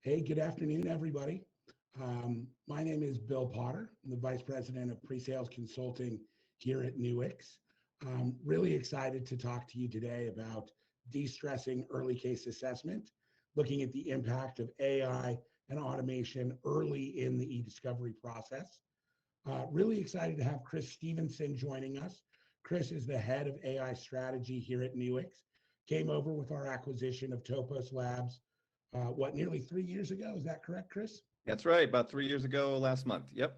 Hey, good afternoon, everybody. My name is Bill Potter. I'm the Vice President of Pre-Sales Consulting here at Nuix. I'm really excited to talk to you today about de-stressing early case assessment, looking at the impact of AI and automation early in the eDiscovery process. Really excited to have Chris Stephenson joining us. Chris is the head of AI strategy here at Nuix. Came over with our acquisition of Topos Labs, nearly 3 years ago? Is that correct, Chris? That's right. About 3 years ago last month. Yep.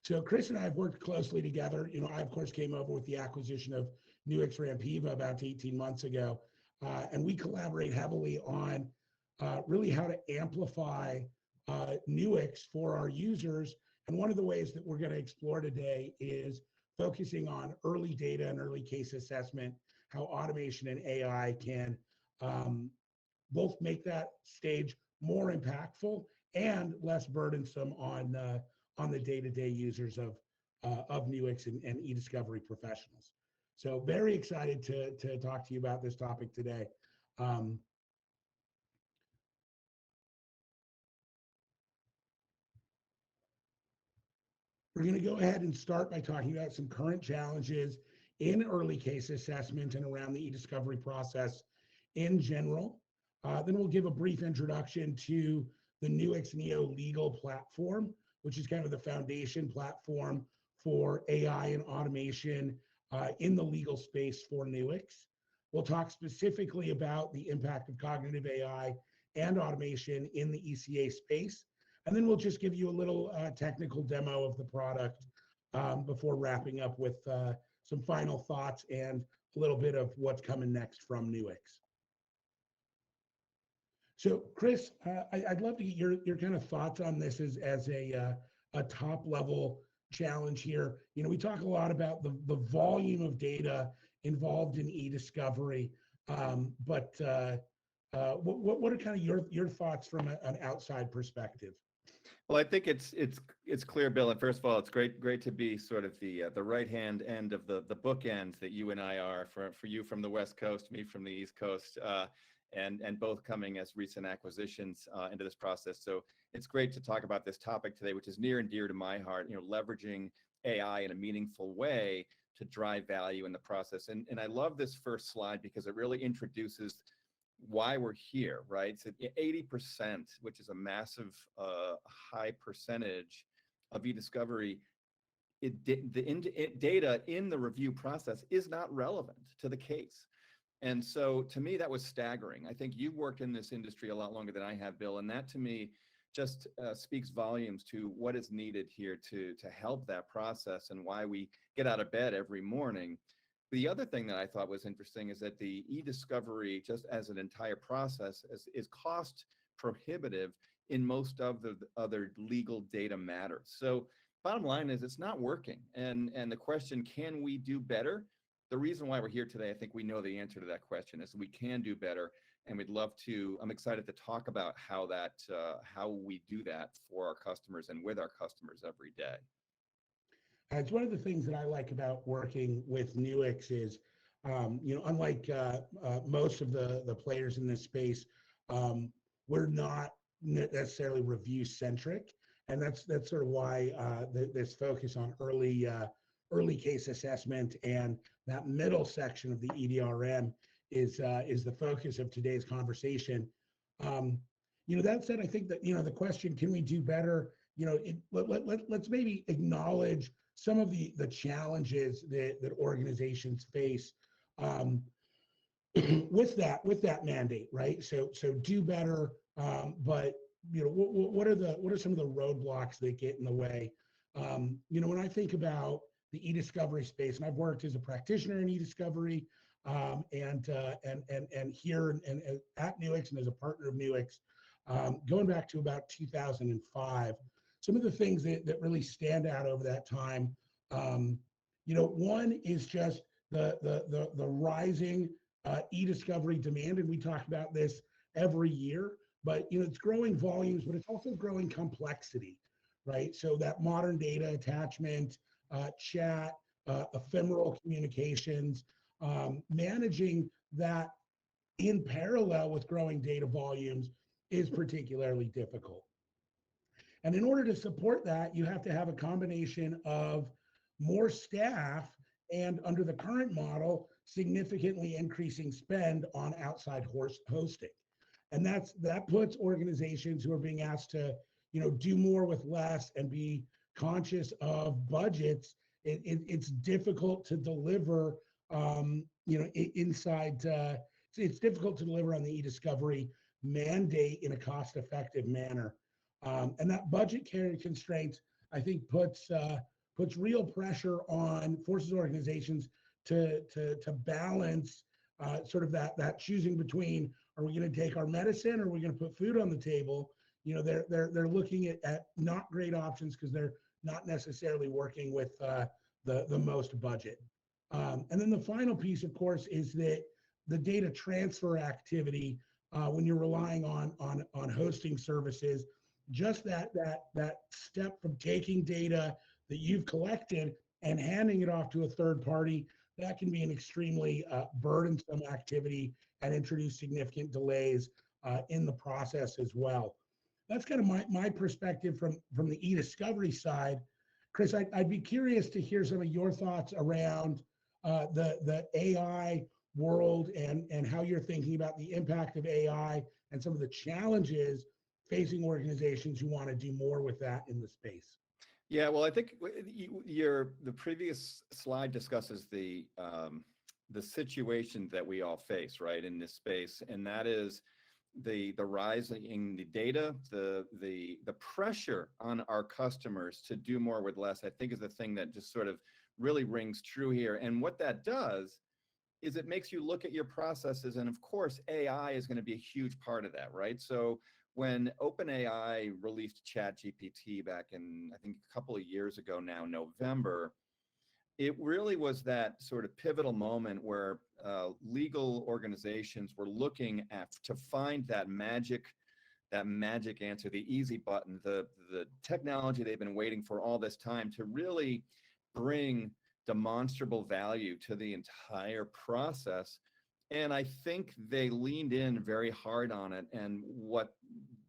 So Chris and I have worked closely together. I, of course, came over with the acquisition of Nuix Rampiva about 18 months ago. And we collaborate heavily on really how to amplify Nuix for our users. And one of the ways that we're going to explore today is focusing on early data and early case assessment, how automation and AI can both make that stage more impactful and less burdensome on the day-to-day users of Nuix and eDiscovery professionals. So very excited to talk to you about this topic today. We're going to go ahead and start by talking about some current challenges in early case assessment and around the eDiscovery process in general. Then we'll give a brief introduction to the Nuix Neo Legal platform, which is kind of the foundation platform for AI and automation in the legal space for Nuix. We'll talk specifically about the impact of cognitive AI and automation in the ECA space. And then we'll just give you a little technical demo of the product before wrapping up with some final thoughts and a little bit of what's coming next from Nuix. So, Chris, I'd love to get your kind of thoughts on this as a top level challenge here. We talk a lot about the volume of data involved in eDiscovery, but what are kind of your thoughts from an outside perspective? Well, I think it's clear, Bill. And first of all, it's great to be sort of the right hand end of the bookend that you and I are for you from the West Coast, me from the East Coast. And both coming as recent acquisitions into this process. So it's great to talk about this topic today, which is near and dear to my heart, leveraging AI in a meaningful way to drive value in the process. And I love this first slide because it really introduces why we're here, right? So 80%, which is a massive high percentage of eDiscovery, data in the review process is not relevant to the case. And so to me, that was staggering. I think you've worked in this industry a lot longer than I have, Bill, and that to me just speaks volumes to what is needed here to help that process and why we get out of bed every morning. The other thing that I thought was interesting is that the eDiscovery, just as an entire process, is cost prohibitive in most of the other legal data matters. So bottom line is it's not working. And the question, can we do better? The reason why we're here today, I think we know the answer to that question, is we can do better, and we'd love to. I'm excited to talk about how we do that for our customers and with our customers every day. It's one of the things that I like about working with Nuix is, unlike most of the players in this space, we're not necessarily review centric, and that's sort of why this focus on early case assessment and that middle section of the EDRM is the focus of today's conversation. That said, I think that the question, can we do better? Let's maybe acknowledge some of the challenges that organizations face with that mandate, right? So do better, but what are some of the roadblocks that get in the way? When I think about the eDiscovery space, and I've worked as a practitioner in eDiscovery, and here and at Nuix and as a partner of Nuix, going back to about 2005. Some of the things that really stand out over that time, one is just the rising eDiscovery demand, and we talk about this every year. But it's growing volumes, but it's also growing complexity, right? So that modern data attachment, chat, ephemeral communications, managing that in parallel with growing data volumes is particularly difficult. And in order to support that, you have to have a combination of more staff and, under the current model, significantly increasing spend on outside hosting. And that puts organizations who are being asked to, do more with less and be conscious of budgets. It's difficult to deliver, inside. It's difficult to deliver on the eDiscovery mandate in a cost-effective manner. And that budget carry constraints, I think, puts real pressure on forces organizations to balance sort of that choosing between, are we going to take our medicine, or are we going to put food on the table? They're looking at not great options because they're not necessarily working with the most budget. And then the final piece, of course, is that the data transfer activity, when you're relying on hosting services, just that step from taking data that you've collected and handing it off to a third party, that can be an extremely burdensome activity and introduce significant delays in the process as well. That's kind of my perspective from the eDiscovery side. Chris, I'd be curious to hear some of your thoughts around the AI world and how you're thinking about the impact of AI and some of the challenges facing organizations who want to do more with that in the space. Yeah, well, I think the previous slide discusses the situation that we all face, right, in this space, and that is the rise in the data, the pressure on our customers to do more with less, I think, is the thing that just sort of really rings true here. And what that does is it makes you look at your processes, and of course, AI is going to be a huge part of that, right? So when OpenAI released ChatGPT back in, I think, a couple of years ago now, November, it really was that sort of pivotal moment where legal organizations were looking to find that magic answer, the easy button, the technology they've been waiting for all this time to really bring demonstrable value to the entire process. And I think they leaned in very hard on it, and what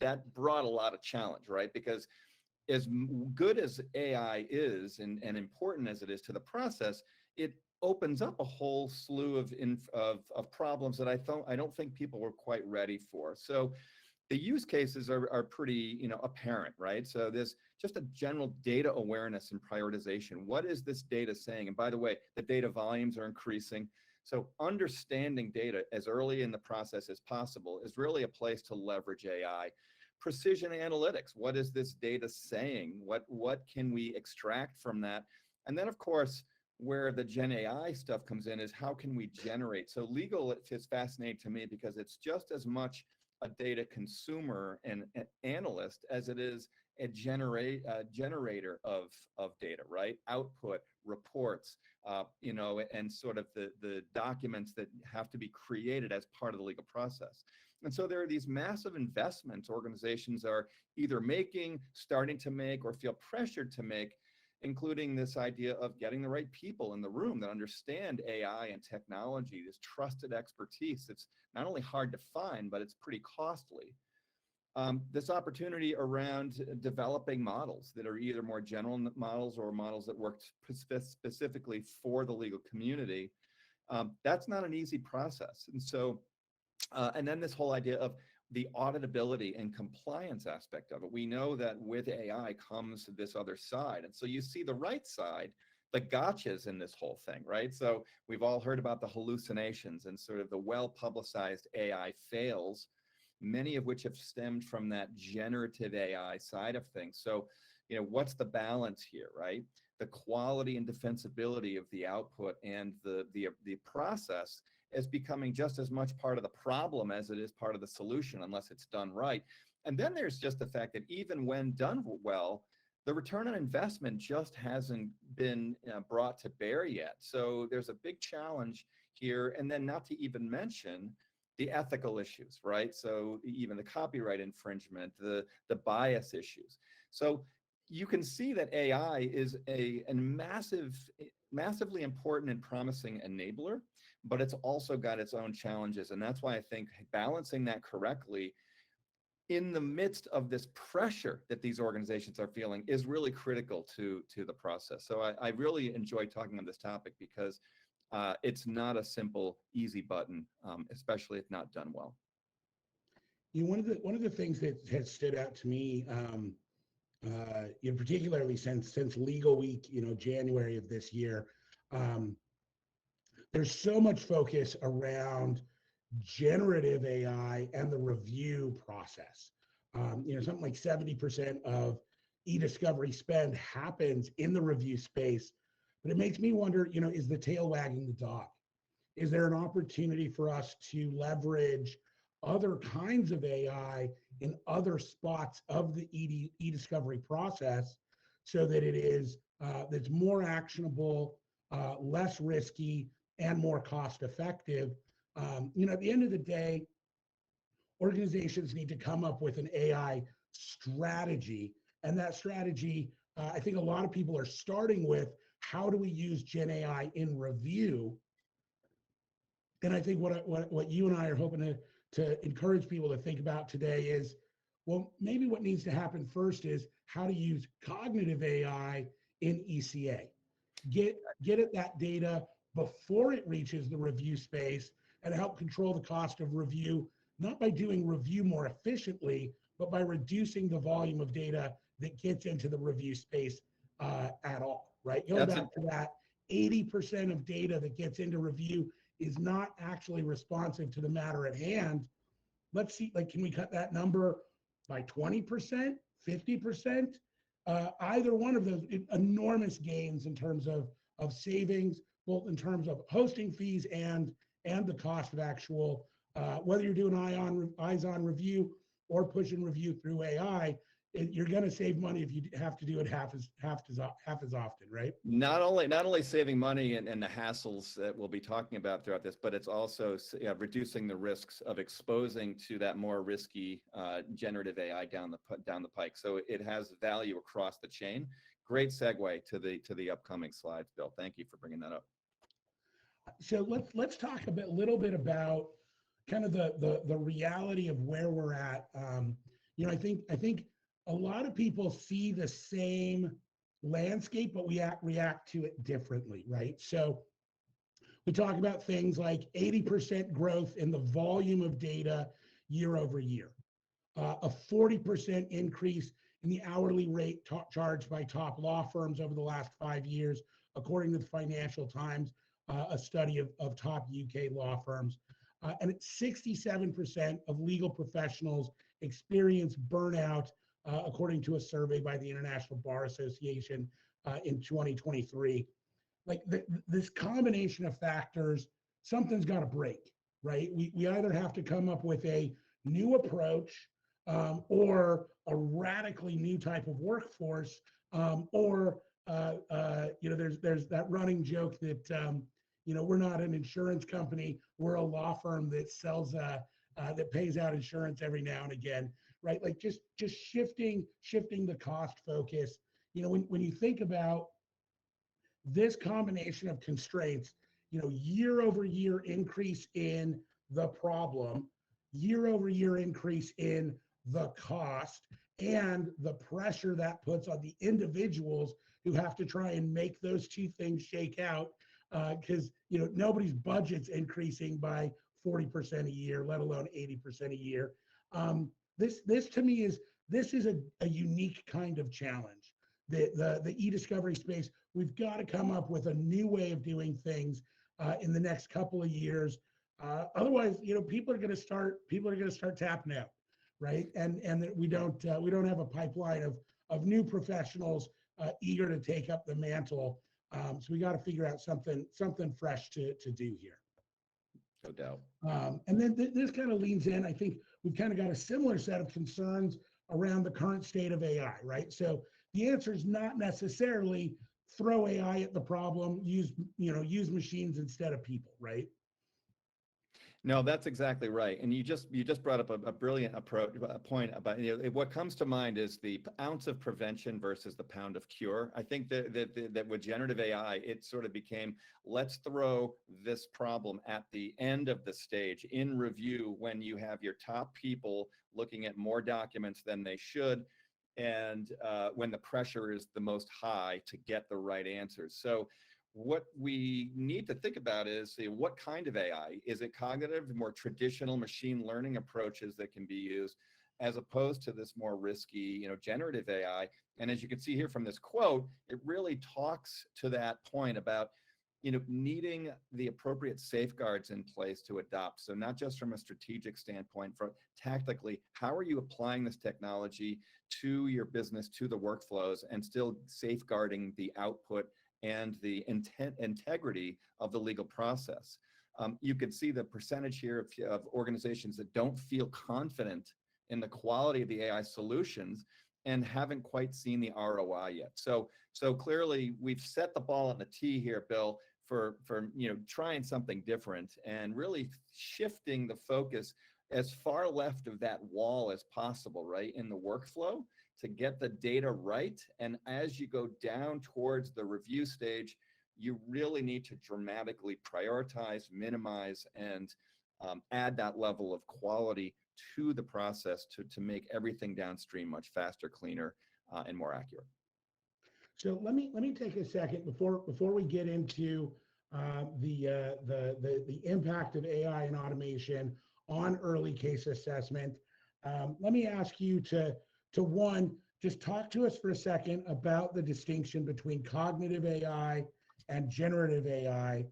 that brought a lot of challenge, right? Because as good as AI is and important as it is to the process, it opens up a whole slew of problems that I don't think people were quite ready for. So the use cases are pretty, apparent, right? So there's just a general data awareness and prioritization. What is this data saying? And by the way, the data volumes are increasing. So understanding data as early in the process as possible is really a place to leverage AI. Precision analytics. What is this data saying? What can we extract from that? And then, of course, where the Gen AI stuff comes in is how can we generate? So legal is fascinating to me because it's just as much a data consumer and an analyst as it is a generator of data, right? Output, reports, and sort of the documents that have to be created as part of the legal process. And so there are these massive investments organizations are either making, starting to make, or feel pressured to make, including this idea of getting the right people in the room that understand AI and technology, this trusted expertise. It's not only hard to find, but it's pretty costly. This opportunity around developing models that are either more general models or models that work specifically for the legal community, that's not an easy process. And so, and then this whole idea of the auditability and compliance aspect of it. We know that with AI comes this other side. And so you see the right side, the gotchas in this whole thing, right? So we've all heard about the hallucinations and sort of the well-publicized AI fails, many of which have stemmed from that generative AI side of things. So, what's the balance here, right? The quality and defensibility of the output and the process is becoming just as much part of the problem as it is part of the solution, unless it's done right. And then there's just the fact that even when done well, the return on investment just hasn't been brought to bear yet. So there's a big challenge here. And then not to even mention the ethical issues, right? So even the copyright infringement, the bias issues. So you can see that AI is a massively important and promising enabler, but it's also got its own challenges. And that's why I think balancing that correctly in the midst of this pressure that these organizations are feeling is really critical to the process. So I really enjoy talking on this topic because it's not a simple, easy button, especially if not done well. One of the things that has stood out to me, particularly since Legal Week, January of this year, um, there's so much focus around generative AI and the review process. Something like 70% of eDiscovery spend happens in the review space, but it makes me wonder, is the tail wagging the dog? Is there an opportunity for us to leverage other kinds of AI in other spots of the eDiscovery process so that it is that's more actionable, less risky, and more cost effective? At the end of the day, organizations need to come up with an AI strategy. And that strategy, I think a lot of people are starting with, how do we use Gen AI in review? And I think what you and I are hoping to encourage people to think about today is, well, maybe what needs to happen first is how to use cognitive AI in ECA. Get at that data before it reaches the review space and help control the cost of review, not by doing review more efficiently, but by reducing the volume of data that gets into the review space at all, right? Going back to that, 80% of data that gets into review is not actually responsive to the matter at hand. Let's see, can we cut that number by 20%, 50%? Either one of those, enormous gains in terms of savings, both in terms of hosting fees and the cost of actual, whether you're doing eyes on review or pushing review through AI, you're going to save money if you have to do it half as often, right? Not only saving money and the hassles that we'll be talking about throughout this, but it's also reducing the risks of exposing to that more risky generative AI down the pike. So it has value across the chain. Great segue to the upcoming slides, Bill. Thank you for bringing that up. So let's talk a little bit about kind of the reality of where we're at. I think a lot of people see the same landscape, but we react to it differently, right? So we talk about things like 80% growth in the volume of data year over year, a 40% increase in the hourly rate charged by top law firms over the last 5 years, according to the Financial Times, a study of top UK law firms. And 67% of legal professionals experience burnout, according to a survey by the International Bar Association in 2023. This combination of factors, something's got to break, right? We either have to come up with a new approach or a radically new type of workforce, or there's that running joke that we're not an insurance company, we're a law firm that sells that pays out insurance every now and again, right? Just shifting the cost focus. When you think about this combination of constraints, year over year increase in the problem, year over year increase in the cost, and the pressure that puts on the individuals who have to try and make those two things shake out, because nobody's budget's increasing by 40% a year, let alone 80% a year. This to me is a unique kind of challenge. The eDiscovery space, we've got to come up with a new way of doing things in the next couple of years. Otherwise, people are going to start tapping out, right? And that we don't have a pipeline of new professionals eager to take up the mantle. So we got to figure out something fresh to do here. No doubt. And then this kind of leans in. I think we've kind of got a similar set of concerns around the current state of AI, right? So the answer is not necessarily throw AI at the problem, use machines instead of people, right? No, that's exactly right. And you just brought up a brilliant approach, a point about, what comes to mind is the ounce of prevention versus the pound of cure. I think that with generative AI, it sort of became, let's throw this problem at the end of the stage in review when you have your top people looking at more documents than they should, and when the pressure is the most high to get the right answers. So what we need to think about is, what kind of AI? Is it cognitive, more traditional machine learning approaches that can be used, as opposed to this more risky, generative AI? And as you can see here from this quote, it really talks to that point about, needing the appropriate safeguards in place to adopt. So not just from a strategic standpoint, from tactically, how are you applying this technology to your business, to the workflows, and still safeguarding the output and the integrity of the legal process. You could see the percentage here of organizations that don't feel confident in the quality of the AI solutions and haven't quite seen the ROI yet. So clearly we've set the ball on the tee here, Bill, for trying something different and really shifting the focus as far left of that wall as possible, right, in the workflow, to get the data right. And as you go down towards the review stage, you really need to dramatically prioritize, minimize, and add that level of quality to the process to make everything downstream much faster, cleaner, and more accurate. So let me take a second before we get into the impact of AI and automation on early case assessment. Let me ask you to one, just talk to us for a second about the distinction between cognitive AI and generative AI.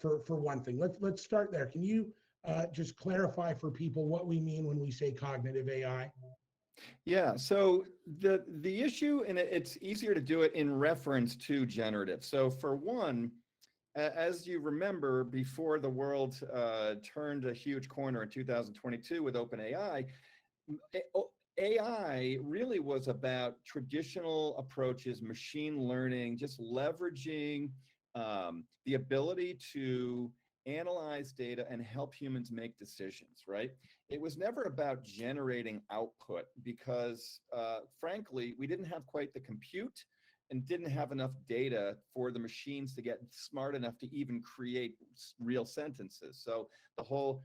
For one thing, let's start there. Can you just clarify for people what we mean when we say cognitive AI? Yeah, so the issue, and it's easier to do it in reference to generative. So for one, as you remember, before the world turned a huge corner in 2022 with OpenAI, AI really was about traditional approaches, machine learning, just leveraging the ability to analyze data and help humans make decisions, right? It was never about generating output because, frankly, we didn't have quite the compute and didn't have enough data for the machines to get smart enough to even create real sentences. So the whole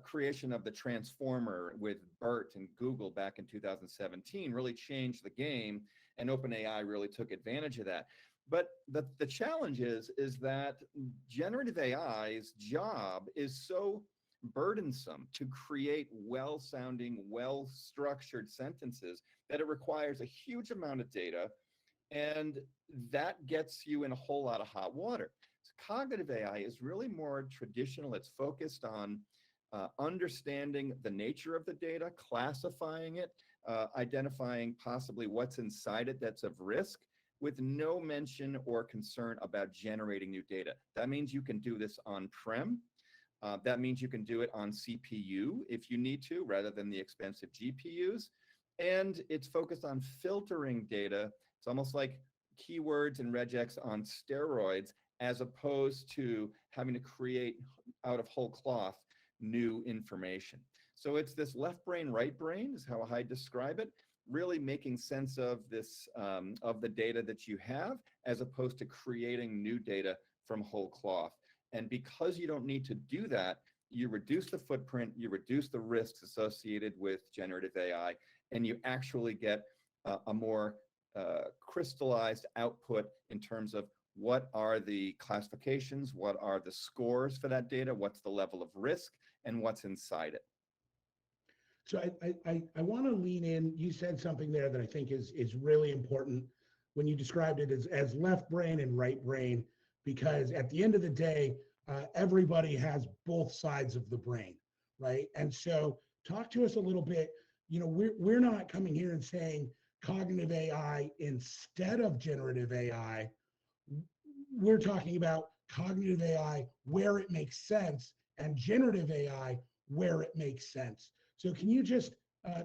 creation of the transformer with BERT and Google back in 2017 really changed the game, and OpenAI really took advantage of that. But the challenge is that generative AI's job is so burdensome to create well-sounding, well-structured sentences that it requires a huge amount of data, and that gets you in a whole lot of hot water. So cognitive AI is really more traditional. It's focused on understanding the nature of the data, classifying it, identifying possibly what's inside it that's of risk, with no mention or concern about generating new data. That means you can do this on-prem. That means you can do it on CPU if you need to, rather than the expensive GPUs. And it's focused on filtering data. It's almost like keywords and regex on steroids, as opposed to having to create out of whole cloth new information. So it's this left brain, right brain is how I describe it, really making sense of this, of the data that you have, as opposed to creating new data from whole cloth. And because you don't need to do that, you reduce the footprint, you reduce the risks associated with generative AI, and you actually get a more crystallized output in terms of what are the classifications, what are the scores for that data, what's the level of risk, and what's inside it. So I want to lean in. You said something there that I think is really important when you described it as left brain and right brain, because at the end of the day, everybody has both sides of the brain, right? And so talk to us a little bit. We're not coming here and saying cognitive AI instead of generative AI. We're talking about cognitive AI where it makes sense and generative AI where it makes sense. So can you just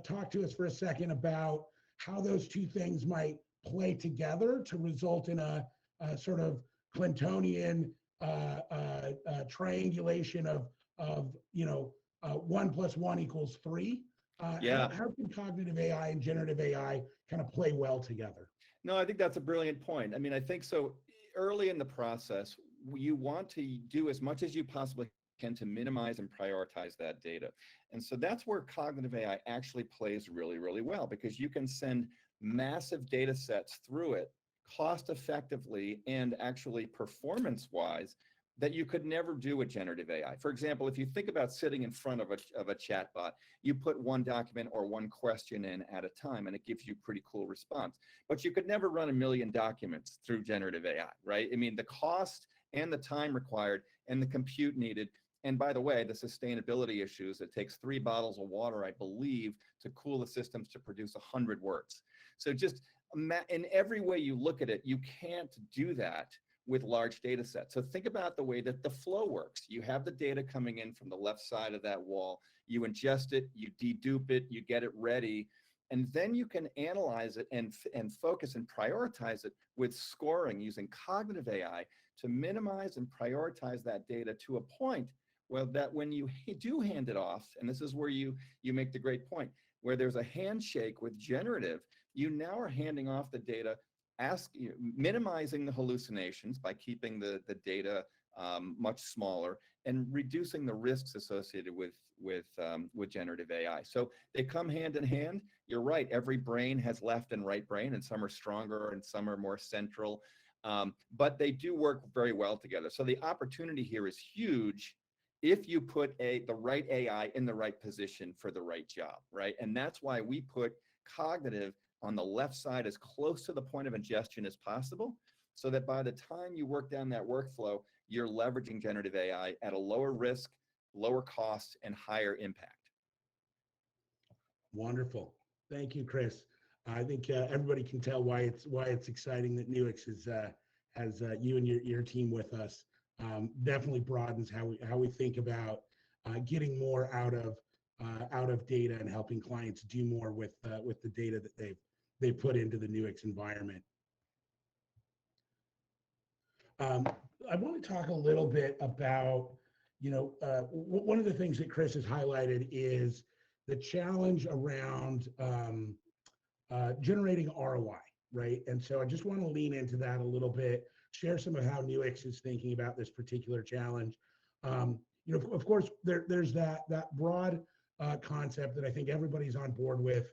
talk to us for a second about how those two things might play together to result in a sort of Clintonian triangulation of of 1 + 1 = 3. Yeah. How can cognitive AI and generative AI kind of play well together? No, I think that's a brilliant point. I mean, I think so early in the process, you want to do as much as you possibly can to minimize and prioritize that data. And so that's where cognitive AI actually plays really, really well, because you can send massive data sets through it cost effectively and actually performance wise that you could never do with generative AI. For example, if you think about sitting in front of a chatbot, you put one document or one question in at a time, and it gives you pretty cool response. But you could never run 1 million documents through generative AI, right? I mean, the cost and the time required and the compute needed. And by the way, the sustainability issues, it takes 3 bottles of water, I believe, to cool the systems to produce 100 words. So just in every way you look at it, you can't do that with large data sets. So think about the way that the flow works. You have the data coming in from the left side of that wall, you ingest it, you dedupe it, you get it ready, and then you can analyze it and focus and prioritize it with scoring using cognitive AI to minimize and prioritize that data to a point where that when you do hand it off, and this is where you make the great point, where there's a handshake with generative, you now are handing off the data, minimizing the hallucinations by keeping the data much smaller and reducing the risks associated with generative AI. So they come hand in hand. You're right. Every brain has left and right brain, and some are stronger and some are more central, but they do work very well together. So the opportunity here is huge if you put the right AI in the right position for the right job, right? And that's why we put cognitive on the left side as close to the point of ingestion as possible, so that by the time you work down that workflow, you're leveraging generative AI at a lower risk, lower cost, and higher impact. Wonderful. Thank you, Chris. I think everybody can tell why it's exciting that Nuix has you and your team with us. Definitely broadens how we think about getting more out of data and helping clients do more with the data that they've put into the Nuix environment. I want to talk a little bit about, one of the things that Chris has highlighted is the challenge around generating ROI, right? And so I just want to lean into that a little bit, share some of how Nuix is thinking about this particular challenge. Of course, there's that broad concept that I think everybody's on board with,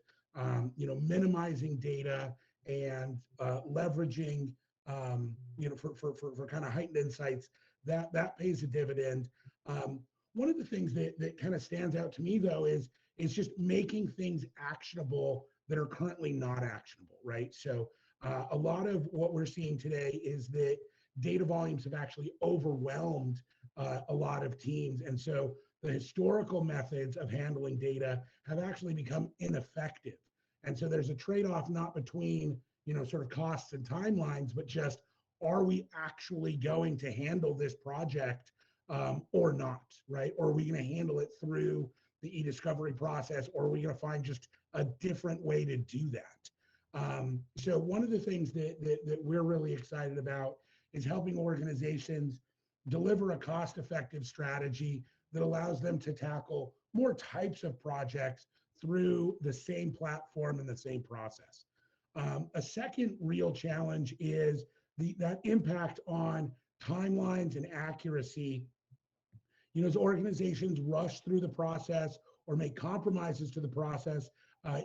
minimizing data and leveraging, for kind of heightened insights, that pays a dividend. One of the things that kind of stands out to me, though, is just making things actionable that are currently not actionable, right? So a lot of what we're seeing today is that data volumes have actually overwhelmed a lot of teams. And so the historical methods of handling data have actually become ineffective. And so there's a trade-off not between, sort of costs and timelines, but just, are we actually going to handle this project or not, right? Or are we going to handle it through the eDiscovery process, or are we going to find just a different way to do that? So one of the things that we're really excited about is helping organizations deliver a cost-effective strategy that allows them to tackle more types of projects through the same platform and the same process. A second real challenge is that impact on timelines and accuracy. As organizations rush through the process or make compromises to the process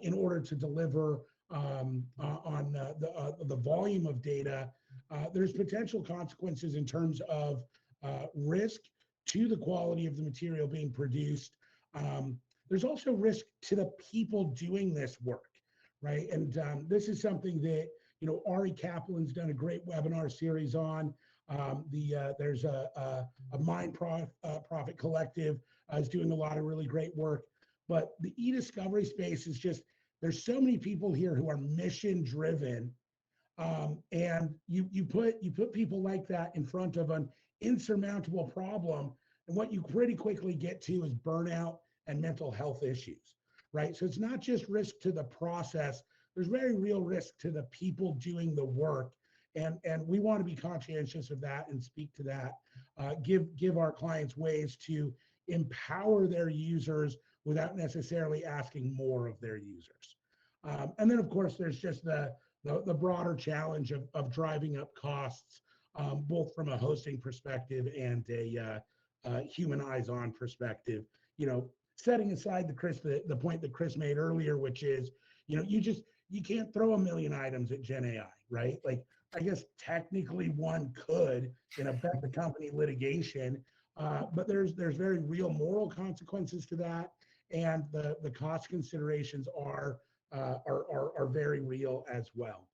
in order to deliver on the volume of data, there's potential consequences in terms of risk to the quality of the material being produced. There's also risk to the people doing this work, right? And this is something that, Ari Kaplan's done a great webinar series on. There's a Mind Profit Collective is doing a lot of really great work. But the eDiscovery space is just, there's so many people here who are mission driven. And you put people like that in front of an insurmountable problem, and what you pretty quickly get to is burnout and mental health issues, right? So it's not just risk to the process, there's very real risk to the people doing the work. And we want to be conscientious of that and speak to that, give our clients ways to empower their users without necessarily asking more of their users. And then, of course, there's just the broader challenge of driving up costs, both from a hosting perspective and a human eyes-on perspective. You know, setting aside the point that Chris made earlier, which is, you know, you can't throw a million items at Gen AI, right? Like, I guess technically one could in a bet the company litigation, but there's very real moral consequences to that, and the cost considerations are very real as well.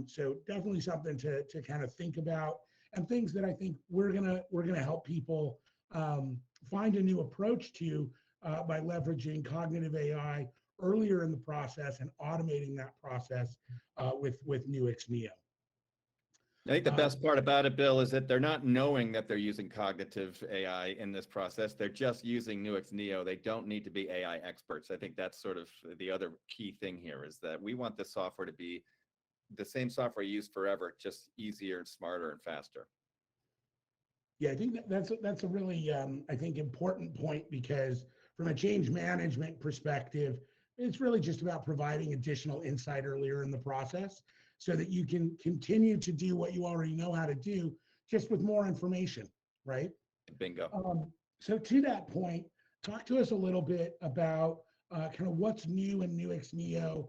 So definitely something to kind of think about, and things that I think we're gonna help people find a new approach to by leveraging cognitive AI earlier in the process and automating that process with Nuix Neo. I think the best part about it, Bill, is that they're not knowing that they're using cognitive AI in this process. They're just using Nuix Neo. They don't need to be AI experts. I think that's sort of the other key thing here, is that we want the software to be the same software used forever, just easier and smarter and faster. Yeah, I think that's a really I think important point, because from a change management perspective, it's really just about providing additional insight earlier in the process so that you can continue to do what you already know how to do, just with more information, right? Bingo. So to that point, talk to us a little bit about kind of what's new in Nuix Neo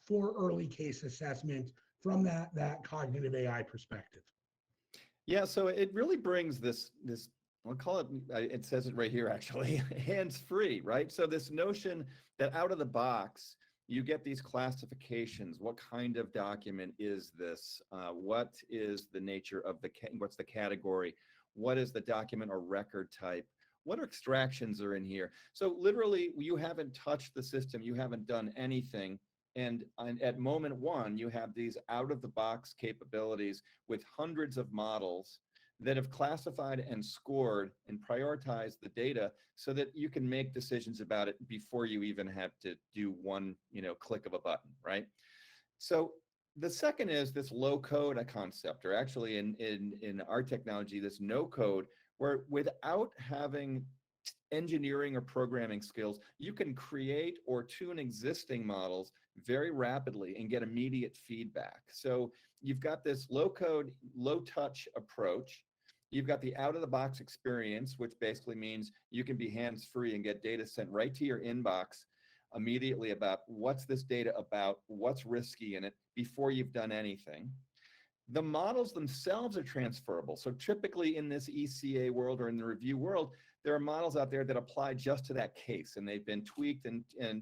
for early case assessment from that cognitive AI perspective. Yeah, so it really brings this I'll call it, it says it right here actually, hands-free, right? So this notion that out of the box, you get these classifications. What kind of document is this? What is the nature of what's the category? What is the document or record type? What extractions are in here? So literally, you haven't touched the system, you haven't done anything. And at moment one, you have these out-of-the-box capabilities with hundreds of models that have classified and scored and prioritized the data so that you can make decisions about it before you even have to do one, click of a button, right? So the second is this low code concept, or actually in our technology, this no code, where without having engineering or programming skills, you can create or tune existing models very rapidly and get immediate feedback. So you've got this low code, low touch approach. You've got the out of the box experience, which basically means you can be hands free and get data sent right to your inbox immediately about what's this data about, what's risky in it before you've done anything. The models themselves are transferable. So typically in this ECA world or in the review world, there are models out there that apply just to that case, and they've been tweaked and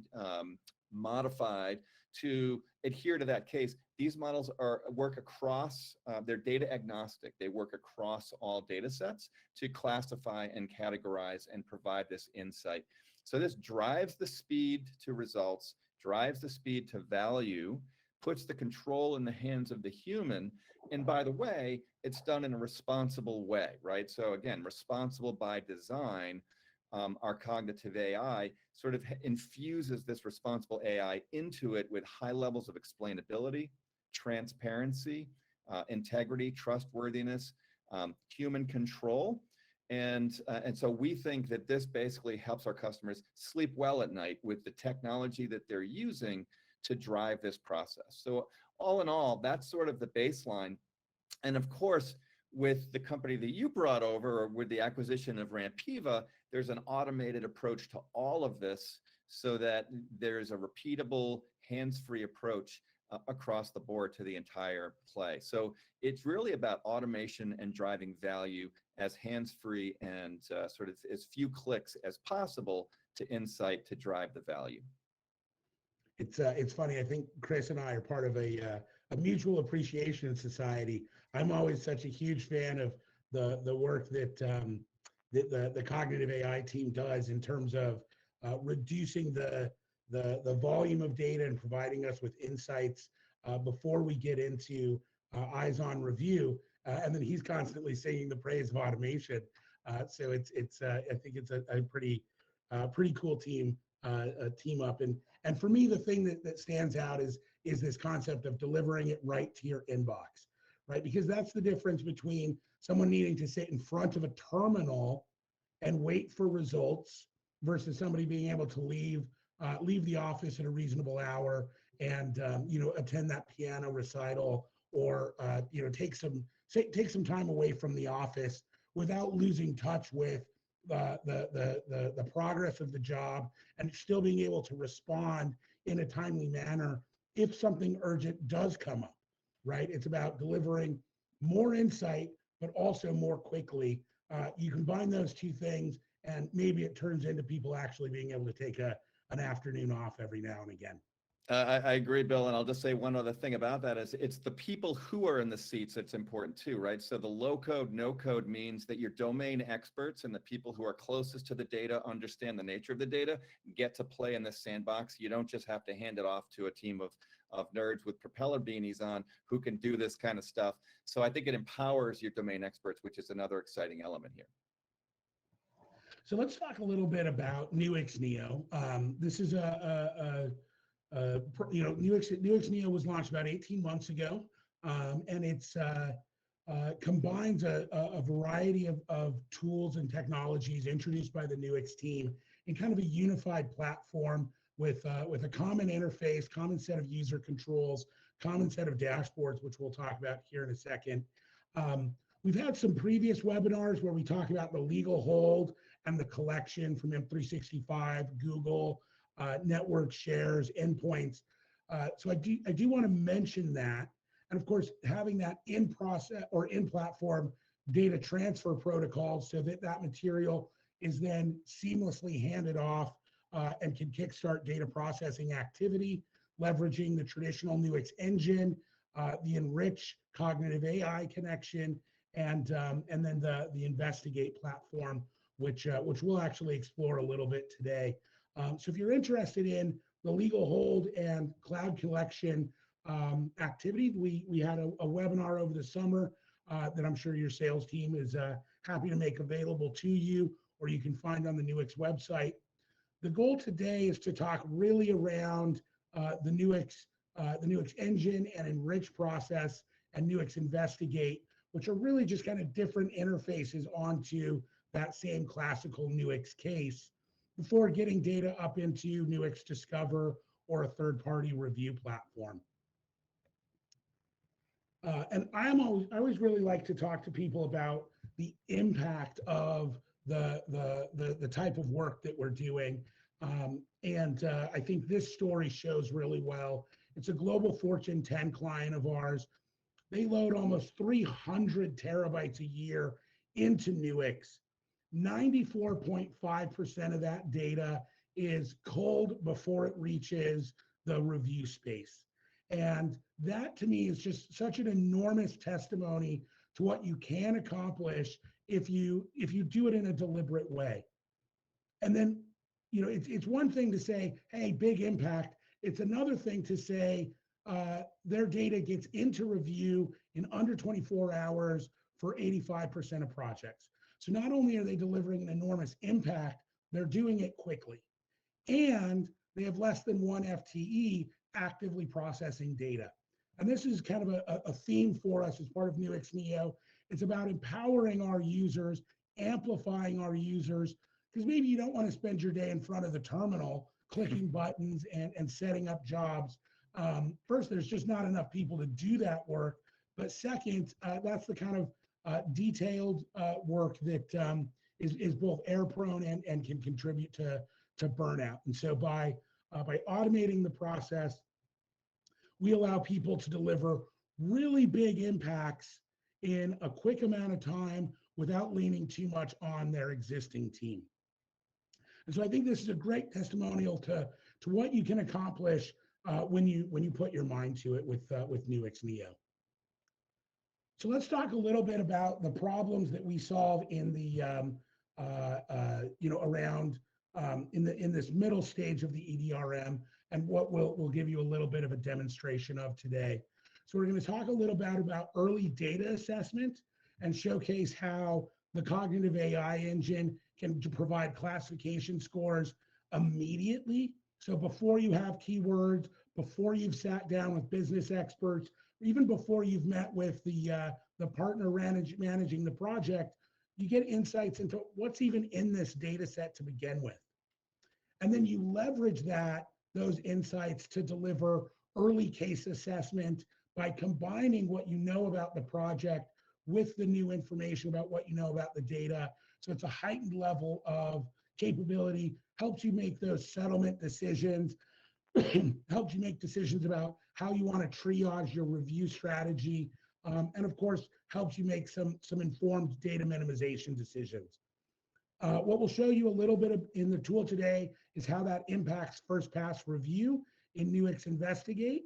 modified to adhere to that case. These models work across, they're data agnostic. They work across all data sets to classify and categorize and provide this insight. So this drives the speed to results, drives the speed to value, puts the control in the hands of the human. And by the way, it's done in a responsible way, right? So again, responsible by design. Our cognitive AI sort of infuses this responsible AI into it with high levels of explainability, transparency, integrity, trustworthiness, human control. And so we think that this basically helps our customers sleep well at night with the technology that they're using to drive this process. So all in all, that's sort of the baseline. And of course, with the company that you brought over, or with the acquisition of Rampiva, there's an automated approach to all of this so that there's a repeatable, hands-free approach across the board to the entire play. So it's really about automation and driving value as hands-free and sort of as few clicks as possible to insight to drive the value. It's funny. I think Chris and I are part of a mutual appreciation society. I'm always such a huge fan of the work that the cognitive AI team does in terms of reducing the volume of data and providing us with insights before we get into eyes on review. And then he's constantly singing the praise of automation. So I think it's a pretty cool team up. And for me, the thing that stands out is this concept of delivering it right to your inbox, right? Because that's the difference between someone needing to sit in front of a terminal and wait for results versus somebody being able to leave the office at a reasonable hour and attend that piano recital or take some time away from the office without losing touch with the progress of the job and still being able to respond in a timely manner if something urgent does come up, right? It's about delivering more insight, but also more quickly. You combine those two things, and maybe it turns into people actually being able to take an afternoon off every now and again. I agree, Bill, and I'll just say one other thing about that is it's the people who are in the seats that's important too, right? So the low code, no code means that your domain experts and the people who are closest to the data understand the nature of the data, get to play in this sandbox. You don't just have to hand it off to a team of nerds with propeller beanies on who can do this kind of stuff. So I think it empowers your domain experts, which is another exciting element here. So let's talk a little bit about Nuix Neo. This is Nuix Neo was launched about 18 months ago, and it's combines a variety of tools and technologies introduced by the Nuix team in kind of a unified platform with a common interface, common set of user controls, common set of dashboards, which we'll talk about here in a second. We've had some previous webinars where we talk about the legal hold and the collection from M365, Google, network shares, endpoints. So I do want to mention that. And of course, having that in process or in platform data transfer protocols so that that material is then seamlessly handed off and can kickstart data processing activity, leveraging the traditional Nuix engine, the enrich cognitive AI connection, and then the investigate platform, which we'll actually explore a little bit today. So if you're interested in the legal hold and cloud collection activity, we had a webinar over the summer that I'm sure your sales team is happy to make available to you, or you can find on the Nuix website. The goal today is to talk really around the Nuix engine and enrich process and Nuix investigate, which are really just kind of different interfaces onto that same classical Nuix case before getting data up into Nuix Discover or a third-party review platform. And I always really like to talk to people about the impact of the type of work that we're doing. I think this story shows really well. It's a global Fortune 10 client of ours. They load almost 300 terabytes a year into Nuix. 94.5% of that data is cold before it reaches the review space. And that to me is just such an enormous testimony to what you can accomplish if you do it in a deliberate way. And then, it's one thing to say, hey, big impact. It's another thing to say their data gets into review in under 24 hours for 85% of projects. So not only are they delivering an enormous impact, they're doing it quickly. And they have less than 1 FTE actively processing data. And this is kind of a theme for us as part of Nuix Neo. It's about empowering our users, amplifying our users, because maybe you don't want to spend your day in front of the terminal clicking buttons and setting up jobs. First, there's just not enough people to do that work. But second, that's the kind of detailed work that is both error prone and can contribute to burnout. And so by automating the process, we allow people to deliver really big impacts in a quick amount of time without leaning too much on their existing team. And so I think this is a great testimonial to what you can accomplish when you put your mind to it with Nuix Neo. So let's talk a little bit about the problems that we solve in the in this middle stage of the EDRM, and what we'll give you a little bit of a demonstration of today. So we're going to talk a little bit about early data assessment and showcase how the cognitive AI engine can provide classification scores immediately. So before you have keywords, before you've sat down with business experts, even before you've met with the partner managing the project, you get insights into what's even in this data set to begin with. And then you leverage those insights to deliver early case assessment by combining what you know about the project with the new information about what you know about the data. So it's a heightened level of capability, helps you make those settlement decisions, helps you make decisions about how you want to triage your review strategy, and of course, helps you make some informed data minimization decisions. What we'll show you a little bit in the tool today is how that impacts first pass review in Nuix Investigate,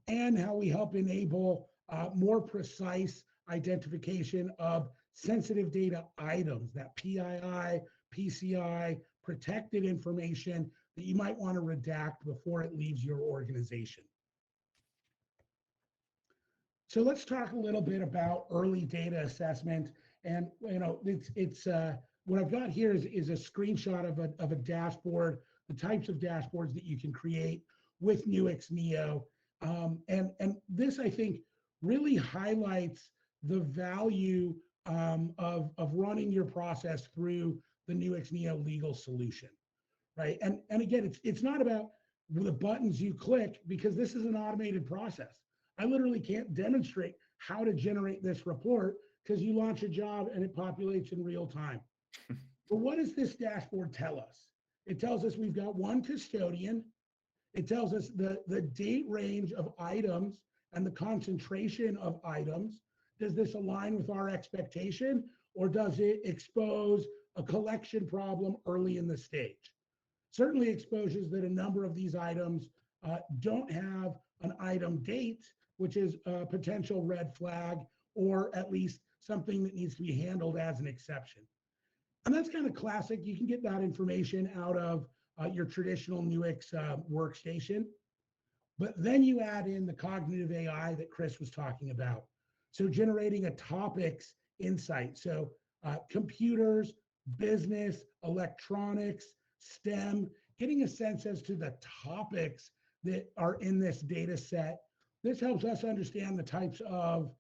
and how we help enable more precise identification of sensitive data items, that PII, PCI, protected information that you might want to redact before it leaves your organization. So let's talk a little bit about early data assessment. And it's what I've got here is a screenshot of a dashboard, the types of dashboards that you can create with Nuix Neo. And this, I think, really highlights the value of running your process through the Nuix Neo Legal solution, right? And again, it's not about the buttons you click, because this is an automated process. I literally can't demonstrate how to generate this report because you launch a job and it populates in real time. But what does this dashboard tell us? It tells us we've got one custodian. It tells us the date range of items and the concentration of items. Does this align with our expectation, or does it expose a collection problem early in the stage? Certainly exposes that a number of these items don't have an item date, which is a potential red flag, or at least something that needs to be handled as an exception. And that's kind of classic. You can get that information out of your traditional Nuix workstation. But then you add in the cognitive AI that Chris was talking about. So generating a topics insight. So computers, business, electronics, STEM, getting a sense as to the topics that are in this data set. This helps us understand the types of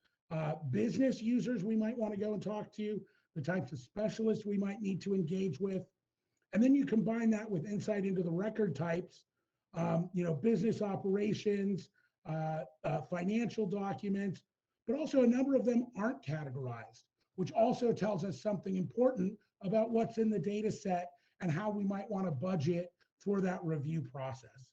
business users we might want to go and talk to, the types of specialists we might need to engage with. And then you combine that with insight into the record types, business operations, financial documents, but also a number of them aren't categorized, which also tells us something important about what's in the data set and how we might want to budget for that review process.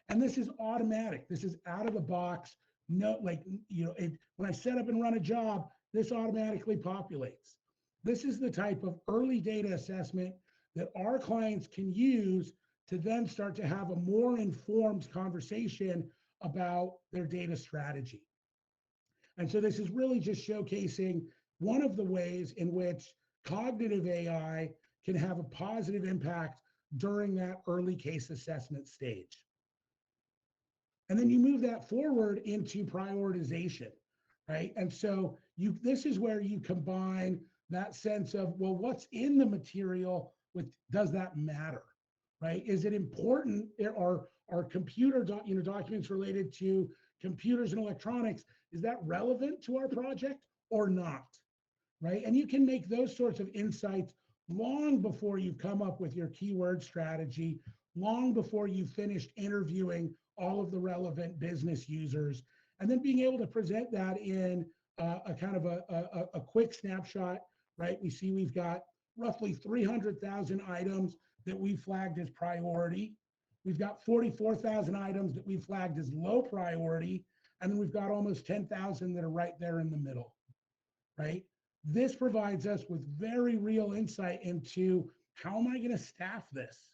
And this is automatic. This is out of the box. No, when I set up and run a job, this automatically populates. This is the type of early data assessment that our clients can use to then start to have a more informed conversation about their data strategy. And so this is really just showcasing one of the ways in which cognitive AI can have a positive impact during that early case assessment stage. And then you move that forward into prioritization, right? And so this is where you combine that sense of, well, what's in the material with, does that matter, right? Is it important? Are computer documents related to computers and electronics, is that relevant to our project or not, right? And you can make those sorts of insights long before you've come up with your keyword strategy, long before you've finished interviewing all of the relevant business users, and then being able to present that in a kind of a quick snapshot, right? We see we've got roughly 300,000 items that we flagged as priority. We've got 44,000 items that we flagged as low priority, and then we've got almost 10,000 that are right there in the middle, right? This provides us with very real insight into how am I going to staff this,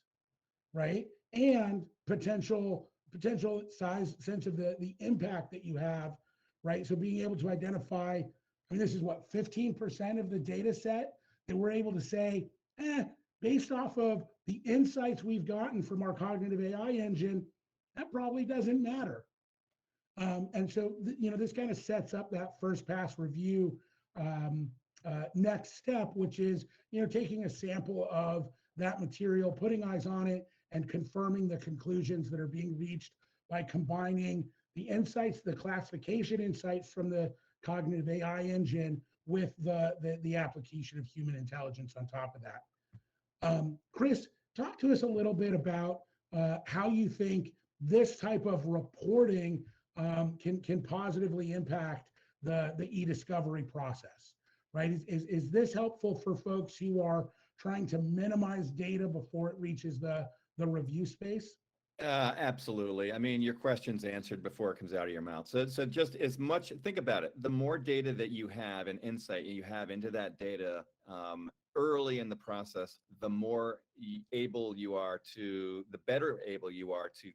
right? And potential sense of the impact that you have, right? So being able to identify, I mean, this is what, 15% of the data set that we're able to say, based off of the insights we've gotten from our cognitive AI engine, that probably doesn't matter. And so, this kind of sets up that first pass review next step, which is, taking a sample of that material, putting eyes on it, and confirming the conclusions that are being reached by combining the insights, the classification insights from the cognitive AI engine with the application of human intelligence on top of that. Chris, talk to us a little bit about how you think this type of reporting can positively impact the eDiscovery process, right? Is this helpful for folks who are trying to minimize data before it reaches the review space? Absolutely. I mean, your question's answered before it comes out of your mouth. So just as much, think about it. The more data that you have and insight you have into that data early in the process, the more able you are to, the better able you are to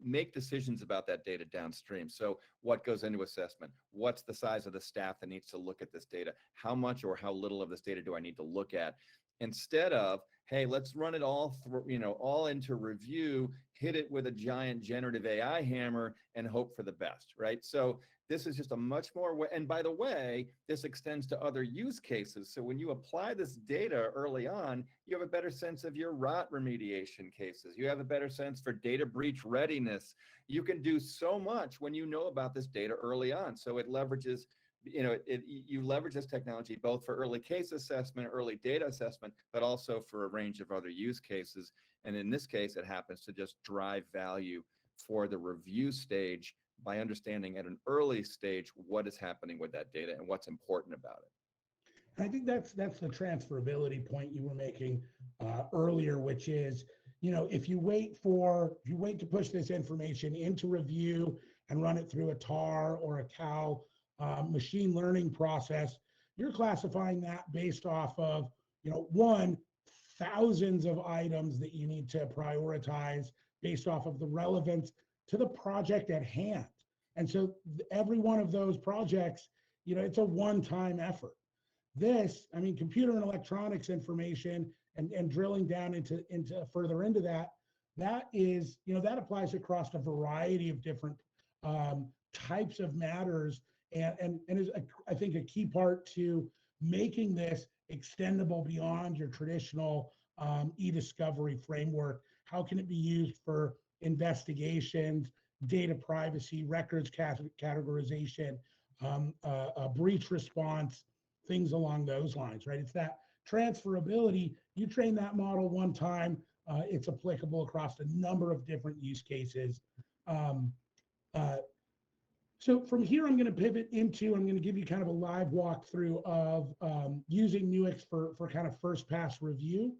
make decisions about that data downstream. So what goes into assessment? What's the size of the staff that needs to look at this data? How much or how little of this data do I need to look at? Instead of, hey, let's run it all through, all into review, hit it with a giant generative AI hammer and hope for the best, right? So this is just a much more, and by the way, this extends to other use cases. So when you apply this data early on, you have a better sense of your rot remediation cases. You have a better sense for data breach readiness. You can do so much when you know about this data early on. So it leverages, you leverage this technology both for early case assessment, early data assessment, but also for a range of other use cases. And in this case, it happens to just drive value for the review stage by understanding at an early stage what is happening with that data and what's important about it. I think that's the transferability point you were making earlier, which is, if you wait to push this information into review and run it through a TAR or a CAL machine learning process, you're classifying that based off of, thousands of items that you need to prioritize based off of the relevance to the project at hand. And so every one of those projects, it's a one-time effort. This, computer and electronics information and drilling down into further into that is, that applies across a variety of different types of matters and is, I think, a key part to making this extendable beyond your traditional eDiscovery framework. How can it be used for investigations, data privacy, records categorization, breach response, things along those lines, right? It's that transferability. You train that model one time, it's applicable across a number of different use cases. So from here, I'm going to pivot into, I'm going to give you kind of a live walkthrough of using Nuix for kind of first pass review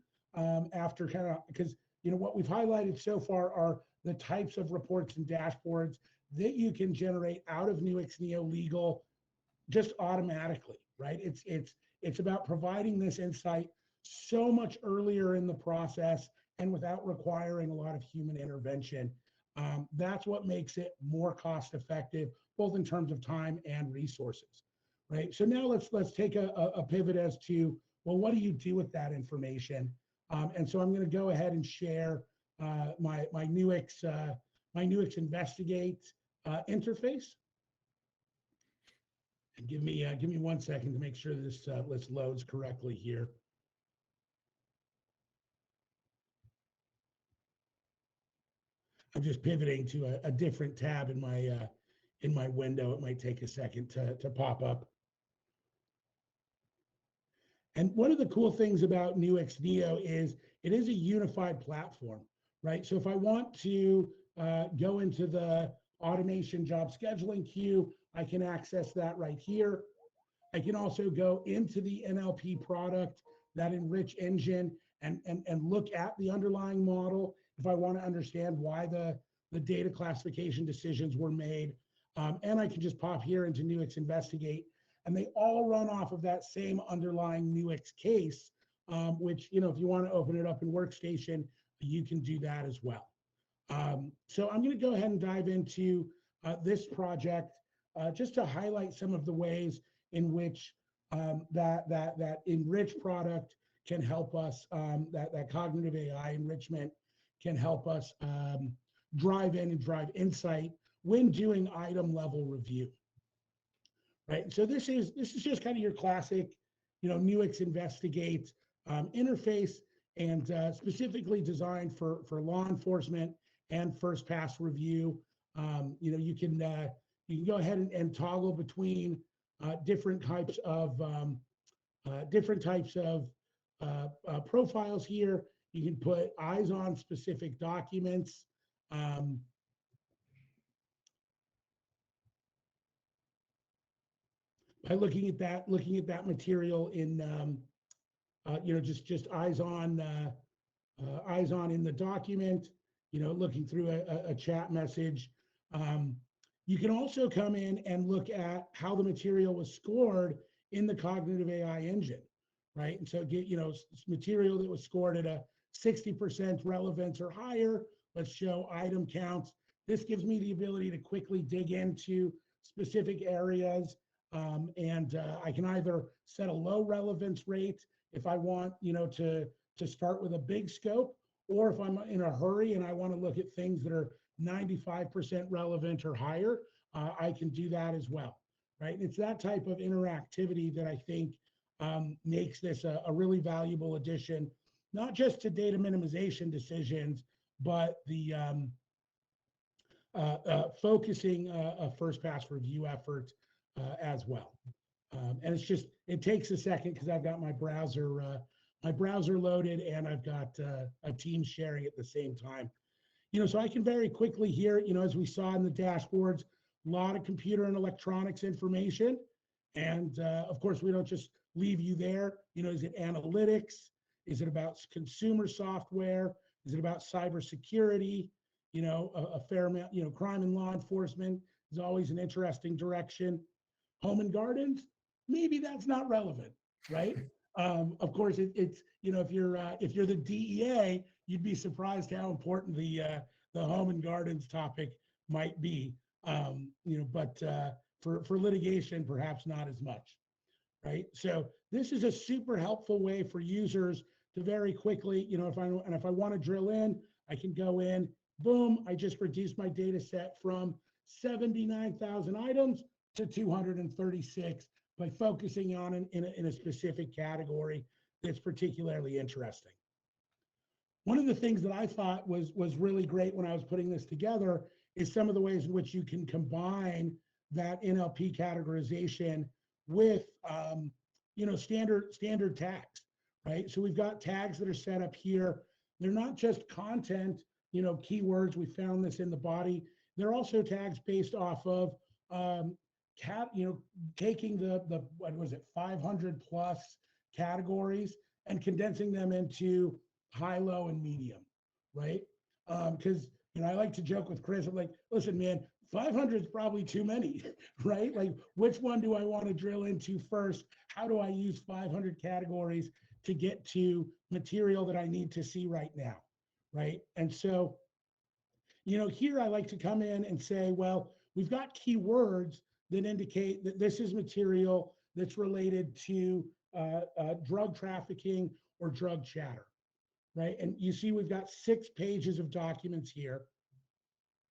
after kind of, because what we've highlighted so far are the types of reports and dashboards that you can generate out of Nuix Neo Legal just automatically, right? It's about providing this insight so much earlier in the process and without requiring a lot of human intervention. That's what makes it more cost effective, both in terms of time and resources, right? So now let's take a pivot as to, well, what do you do with that information? And so I'm going to go ahead and share my Nuix Investigate interface. And give me 1 second to make sure this loads correctly here. I'm just pivoting to a different tab in my window. It might take a second to pop up. And one of the cool things about Nuix Neo is it is a unified platform, right? So if I want to go into the automation job scheduling queue, I can access that right here. I can also go into the NLP product, that enrich engine, and look at the underlying model if I want to understand why the data classification decisions were made. And I can just pop here into Nuix Investigate, and they all run off of that same underlying Nuix case, which, if you want to open it up in Workstation, you can do that as well. So I'm going to go ahead and dive into this project just to highlight some of the ways in which that enrich product can help us, that cognitive AI enrichment can help us drive in and drive insight when doing item level review. Right. So this is just kind of your classic, Nuix Investigate interface, and specifically designed for law enforcement and first pass review. You can go ahead and toggle between different types of profiles here. You can put eyes on specific documents. Um, by looking at that material in just eyes on in the document, looking through a chat message. Um, you can also come in and look at how the material was scored in the cognitive AI engine, right? And so get, material that was scored at a 60% relevance or higher. Let's show item counts. This gives me the ability to quickly dig into specific areas. And I can either set a low relevance rate if I want, to start with a big scope, or if I'm in a hurry and I want to look at things that are 95% relevant or higher, I can do that as well, right? And it's that type of interactivity that I think makes this a really valuable addition, not just to data minimization decisions, but the focusing a first pass review effort as well. And it takes a second because I've got my browser loaded and I've got a team sharing at the same time. So I can very quickly here, as we saw in the dashboards, a lot of computer and electronics information. And of course, we don't just leave you there. Is it analytics? Is it about consumer software? Is it about cybersecurity? A fair amount, crime and law enforcement is always an interesting direction. Home and gardens, maybe that's not relevant, right? Of course, it's if you're the DEA, you'd be surprised how important the home and gardens topic might be. But for litigation, perhaps not as much, right? So this is a super helpful way for users to very quickly, if I want to drill in, I can go in, boom, I just reduced my data set from 79,000 items to 236 by focusing on in a specific category that's particularly interesting. One of the things that I thought was really great when I was putting this together is some of the ways in which you can combine that NLP categorization with standard tags, right? So we've got tags that are set up here. They're not just content, keywords. We found this in the body. They're also tags based off of taking the what was it, 500 plus categories and condensing them into high, low, and medium, right? Because I like to joke with Chris. I'm like, listen, man, 500 is probably too many, right? Like, which one do I want to drill into first? How do I use 500 categories to get to material that I need to see right now, right? And so, here I like to come in and say, well, we've got keywords that indicate that this is material that's related to drug trafficking or drug chatter, right? And you see we've got 6 pages of documents here.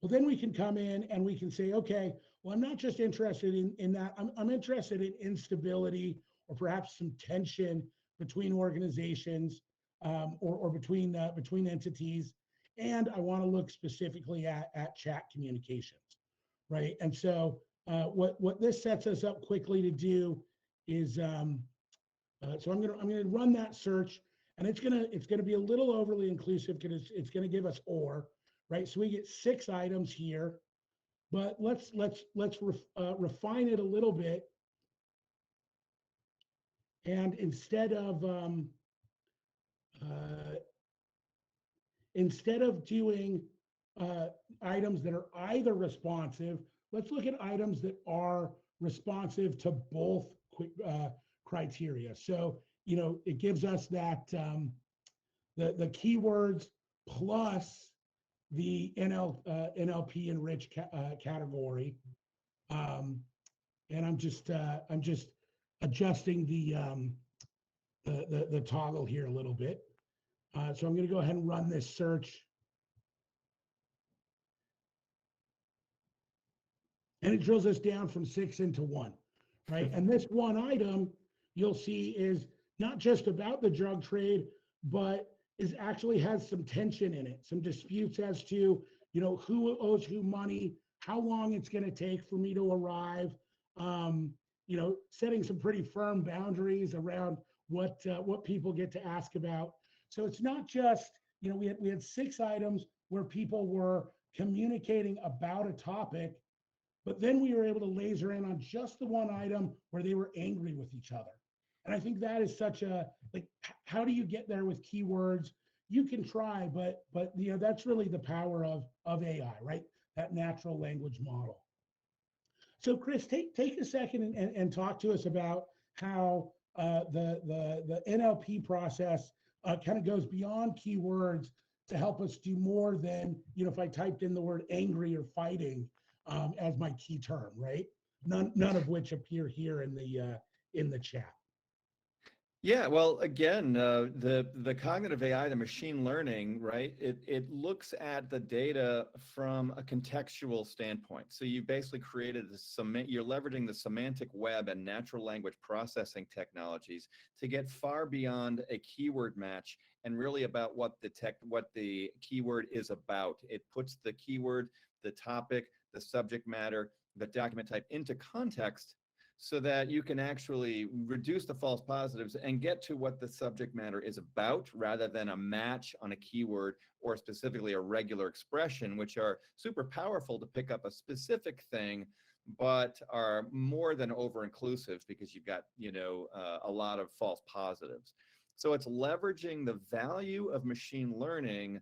Well, then we can come in and we can say, okay, well, I'm not just interested in that. I'm interested in instability or perhaps some tension between organizations or between entities. And I want to look specifically at chat communications, right? And so what this sets us up quickly to do is, so I'm gonna run that search, and it's gonna be a little overly inclusive because it's gonna give us or, right? So we get 6 items here, but let's refine it a little bit, and instead of doing items that are either responsive, let's look at items that are responsive to both criteria. So, it gives us that the keywords plus the NLP enriched category. And I'm just adjusting the toggle here a little bit. So I'm going to go ahead and run this search. And it drills us down from 6 into 1, right? And this one item you'll see is not just about the drug trade, but actually has some tension in it, some disputes as to, who owes who money, how long it's going to take for me to arrive, setting some pretty firm boundaries around what people get to ask about. So it's not just, we had 6 items where people were communicating about a topic, but then we were able to laser in on just the one item where they were angry with each other. And I think that is such a, like, how do you get there with keywords? You can try, but that's really the power of AI, right? That natural language model. So Chris, take a second and talk to us about how the NLP process kind of goes beyond keywords to help us do more than, if I typed in the word angry or fighting as my key term, right? None of which appear here in the chat. Yeah, well, again, the cognitive AI, the machine learning, right? It looks at the data from a contextual standpoint. So you basically created you're leveraging the semantic web and natural language processing technologies to get far beyond a keyword match and really about what the keyword is about. It puts the keyword, the topic, the subject matter, the document type into context, so that you can actually reduce the false positives and get to what the subject matter is about, rather than a match on a keyword or specifically a regular expression, which are super powerful to pick up a specific thing, but are more than over-inclusive because you've got, a lot of false positives. So it's leveraging the value of machine learning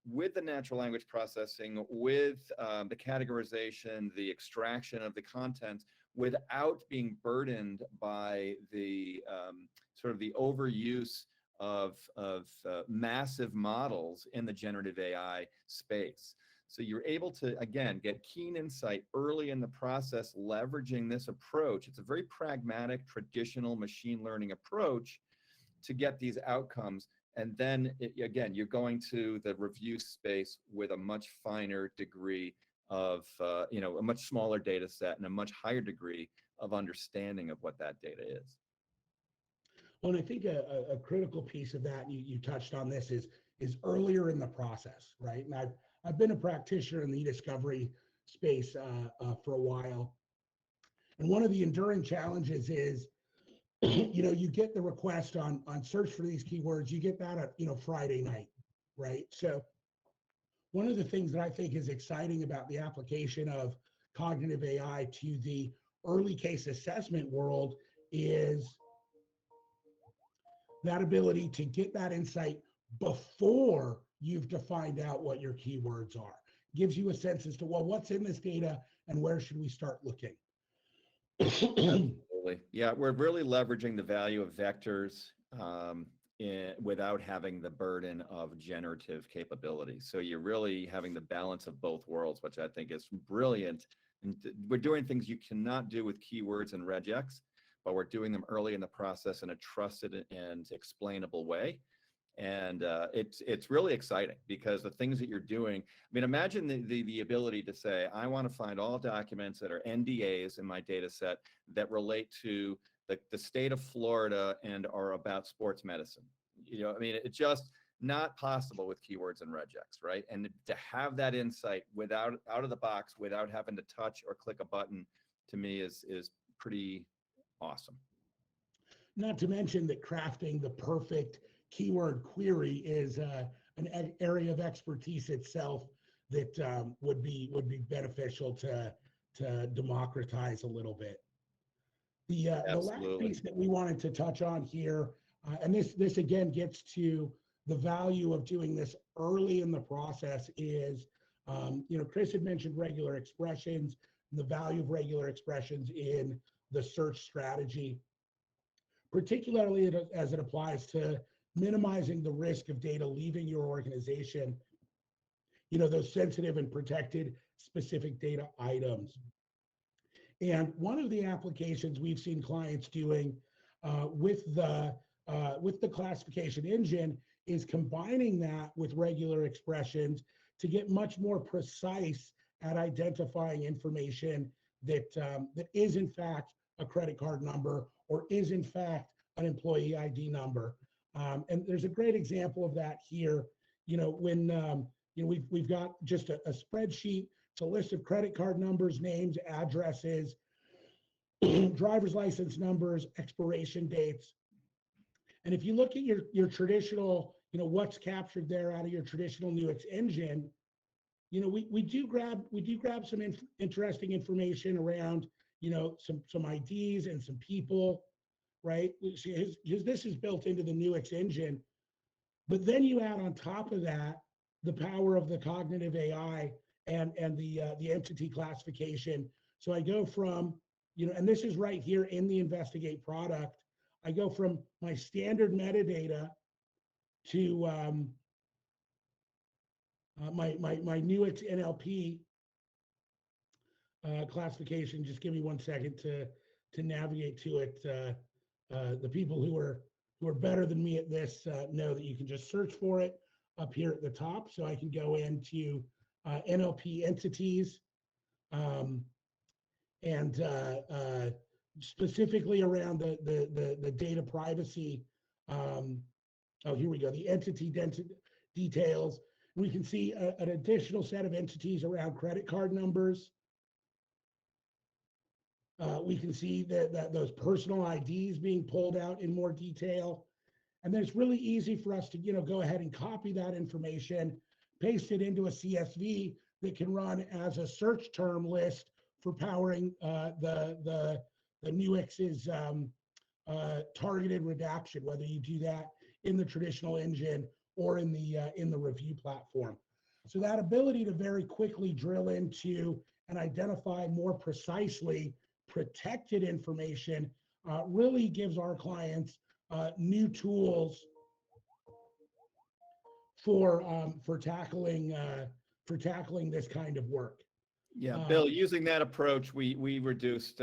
with the natural language processing, with the categorization, the extraction of the content, without being burdened by the sort of the overuse of massive models in the generative AI space. So you're able to, again, get keen insight early in the process, leveraging this approach. It's a very pragmatic, traditional machine learning approach to get these outcomes. And then, again, you're going to the review space with a much finer degree of, a much smaller data set and a much higher degree of understanding of what that data is. Well, and I think a critical piece of that, you touched on this, is earlier in the process, right? And I've been a practitioner in the eDiscovery space for a while. And one of the enduring challenges is, you get the request on search for these keywords, you get that at, Friday night, right? So one of the things that I think is exciting about the application of cognitive AI to the early case assessment world is that ability to get that insight before you've defined out what your keywords are. Gives you a sense as to, well, what's in this data and where should we start looking? Absolutely. Yeah, we're really leveraging the value of vectors without having the burden of generative capability. So you're really having the balance of both worlds, which I think is brilliant. And we're doing things you cannot do with keywords and regex, but we're doing them early in the process in a trusted and explainable way. And it's really exciting because the things that you're doing, I mean, imagine the ability to say, I want to find all documents that are NDAs in my data set that relate to the state of Florida and are about sports medicine. I mean, it's just not possible with keywords and regex, right? And to have that insight out of the box, without having to touch or click a button, to me is pretty awesome. Not to mention that crafting the perfect keyword query is an area of expertise itself that would be beneficial to democratize a little bit. The last piece that we wanted to touch on here, and this again gets to the value of doing this early in the process, is, Chris had mentioned regular expressions, and the value of regular expressions in the search strategy, particularly as it applies to minimizing the risk of data leaving your organization, those sensitive and protected specific data items. And one of the applications we've seen clients doing with the classification engine is combining that with regular expressions to get much more precise at identifying information that is in fact a credit card number or is in fact an employee ID number. And there's a great example of that here. When we've got just a spreadsheet, it's a list of credit card numbers, names, addresses. driver's license numbers, expiration dates. And if you look at your traditional, what's captured there out of your traditional Nuix engine, we do grab some interesting information around, some IDs and some people, right? Because this is built into the Nuix engine. But then you add on top of that the power of the cognitive AI and the entity classification. So I go from, and this is right here in the Investigate product. I go from my standard metadata to my Nuix NLP classification. Just give me 1 second to navigate to it. The people who are better than me at this know that you can just search for it up here at the top. So I can go into NLP entities and specifically around the data privacy. Oh, here we go. The entity details. We can see an additional set of entities around credit card numbers. We can see that those personal IDs being pulled out in more detail. And then it's really easy for us to go ahead and copy that information, paste it into a CSV that can run as a search term list for powering the Nuix's targeted redaction, whether you do that in the traditional engine or in the review platform. So that ability to very quickly drill into and identify more precisely protected information really gives our clients new tools for tackling this kind of work. Yeah, Bill, using that approach, we reduced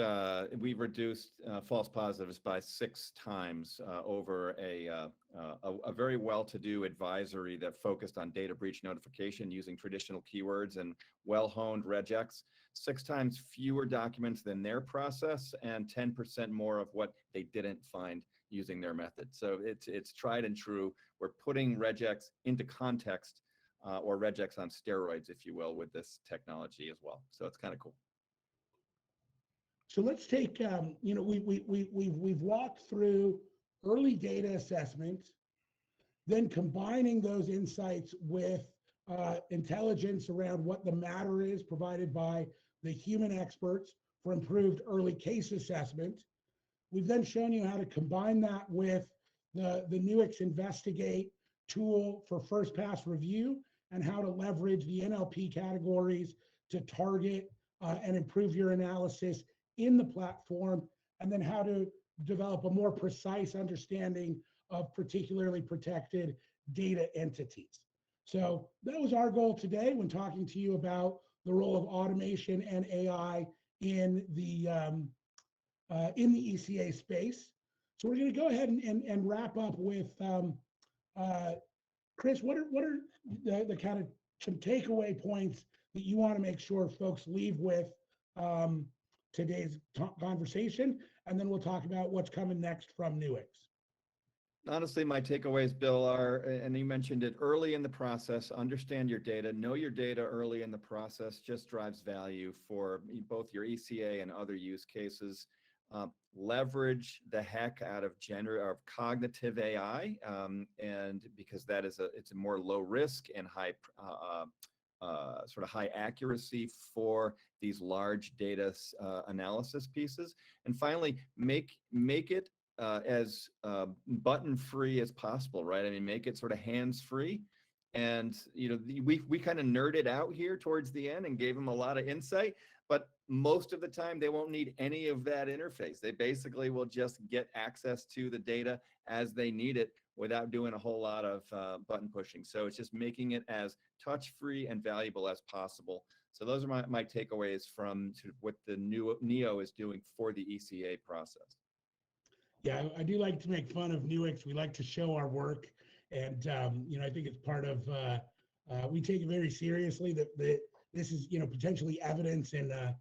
false positives by 6 times over a very well-to-do advisory that focused on data breach notification using traditional keywords and well-honed regex. 6 times fewer documents than their process and 10% more of what they didn't find using their method. So it's tried and true. We're putting regex into context. Or regex on steroids, if you will, with this technology as well. So it's kind of cool. So let's take, we've walked through early data assessment, then combining those insights with intelligence around what the matter is provided by the human experts for improved early case assessment. We've then shown you how to combine that with the Nuix Investigate tool for first pass review and how to leverage the NLP categories to target and improve your analysis in the platform, and then how to develop a more precise understanding of particularly protected data entities. So that was our goal today when talking to you about the role of automation and AI in the ECA space. So we're going to go ahead and wrap up with Chris, what are the kind of some takeaway points that you want to make sure folks leave with today's conversation? And then we'll talk about what's coming next from Nuix. Honestly, my takeaways, Bill, are, and you mentioned it, early in the process, understand your data, know your data early in the process just drives value for both your ECA and other use cases. Leverage the heck out of cognitive AI, and because that is it's a more low risk and high sort of high accuracy for these large data analysis pieces. And finally, make it as button free as possible, right? I mean, make it sort of hands free. And we kind of nerded out here towards the end and gave them a lot of insight, but most of the time they won't need any of that interface. They basically will just get access to the data as they need it without doing a whole lot of button pushing. So it's just making it as touch-free and valuable as possible. So those are my takeaways from what the Neo is doing for the ECA process. Yeah, I do like to make fun of Nuix. We like to show our work, and I think it's part of. We take it very seriously that this is potentially evidence in a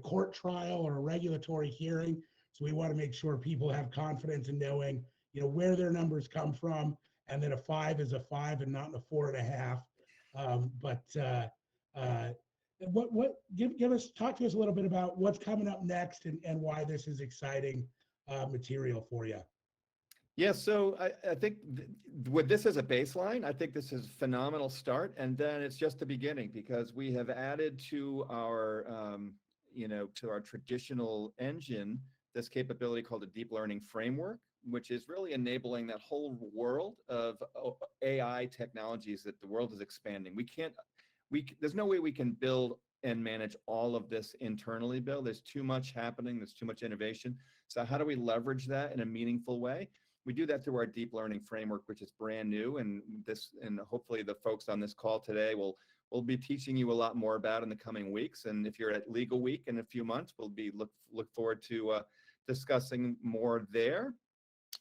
court trial or a regulatory hearing. So we want to make sure people have confidence in knowing where their numbers come from, and that a 5 is a 5 and not a 4.5. Give us, talk to us a little bit about what's coming up next and why this is exciting material for you. Yeah, so I think with this as a baseline, I think this is a phenomenal start, and then it's just the beginning because we have added to our, to our traditional engine this capability called a deep learning framework, which is really enabling that whole world of AI technologies that the world is expanding. There's no way we can build and manage all of this internally, Bill. There's too much happening. There's too much innovation. So how do we leverage that in a meaningful way? We do that through our deep learning framework, which is brand new, and hopefully the folks on this call today will be teaching you a lot more about in the coming weeks. And if you're at Legal Week in a few months, we'll be look forward to discussing more there.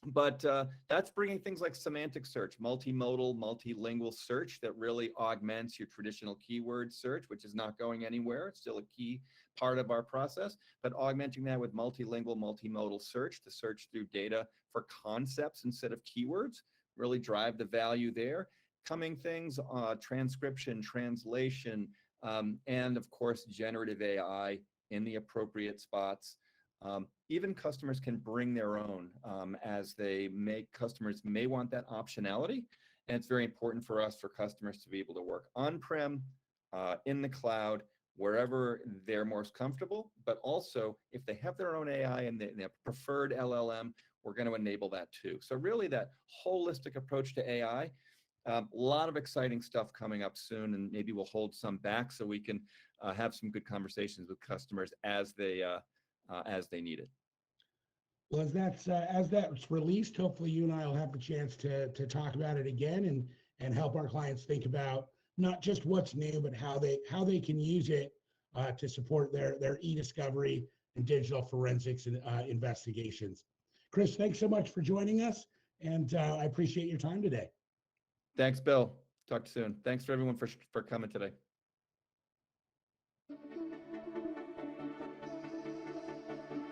But that's bringing things like semantic search, multimodal, multilingual search that really augments your traditional keyword search, which is not going anywhere. It's still a key part of our process, but augmenting that with multilingual, multimodal search to search through data for concepts instead of keywords, really drive the value there. Coming things, transcription, translation, and of course, generative AI in the appropriate spots. Even customers can bring their own customers may want that optionality. And it's very important for us, for customers to be able to work on-prem, in the cloud, wherever they're most comfortable. But also, if they have their own AI and their preferred LLM, we're going to enable that too. So really that holistic approach to AI, a lot of exciting stuff coming up soon, and maybe we'll hold some back so we can have some good conversations with customers as they need it. Well, as that's released, hopefully you and I will have the chance to talk about it again and help our clients think about not just what's new, but how they can use it to support their eDiscovery and digital forensics and investigations. Chris, thanks so much for joining us, and I appreciate your time today. Thanks, Bill. Talk soon. Thanks for everyone for coming today.